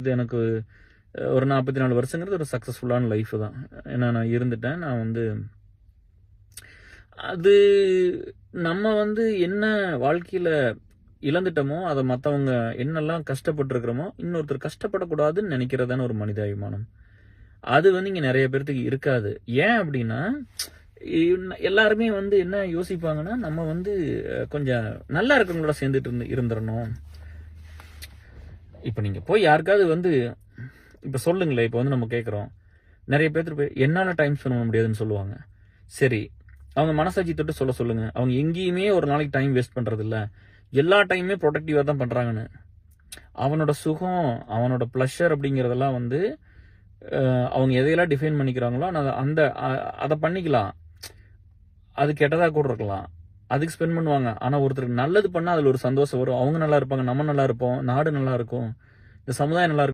இது எனக்கு ஒரு 44 வருஷங்கிறது ஒரு சக்ஸஸ்ஃபுல்லான லைஃப் தான். ஏன்னா நான் இருந்துட்டேன். நான் வந்து அது நம்ம வந்து என்ன வாழ்க்கையில இழந்துட்டோமோ, அத மத்தவங்க என்னெல்லாம் கஷ்டப்பட்டுருக்கிறோமோ, இன்னொருத்தர் கஷ்டப்படக்கூடாதுன்னு நெனைக்கிறதான ஒரு மனிதாபிமானம். அது வந்து இங்க நெறைய பேர்த்துக்கு இருக்காது. ஏன் அப்டின்னா, எல்லாருமே வந்து என்ன யோசிப்பாங்கன்னா, நம்ம வந்து கொஞ்சம் நல்லா இருக்கிறவங்களோட சேர்ந்துட்டு இருந்துறணும். இப்ப நீங்க போய் யாருக்காவது வந்து இப்ப சொல்லுங்களேன், இப்ப வந்து நம்ம கேட்கிறோம். நெறைய பேத்துட்டு போய் என்னால டைம் ஸ்பெண்ட் பண்ண முடியாதுன்னு சொல்லுவாங்க. சரி, அவங்க மனசாட்சி தொட்டு சொல்லுங்க. அவங்க எங்கேயுமே ஒரு நாளைக்கு டைம் வேஸ்ட் பண்றதில்ல. எல்லா டைமுமே ப்ரொடக்டிவா தான் பண்றாங்கன்னு. அவனோட சுகம், அவனோட ப்ளஷர் அப்படிங்கிறதெல்லாம் வந்து அவங்க எதையெல்லாம் டிஃபைன் பண்ணிக்கிறாங்களோ, அந்த அத பண்ணிக்கலாம். அது கெட்டதா கூட இருக்கலாம். அதுக்கு ஸ்பெண்ட் பண்ணுவாங்க. ஆனா ஒருத்தருக்கு நல்லது பண்ணா அதுல ஒரு சந்தோஷம் வரும். அவங்க நல்லா இருப்பாங்க, நம்ம நல்லா இருப்போம், நாடு நல்லா இருக்கும், இந்த சமுதாயம் நல்லா இருக்கும்.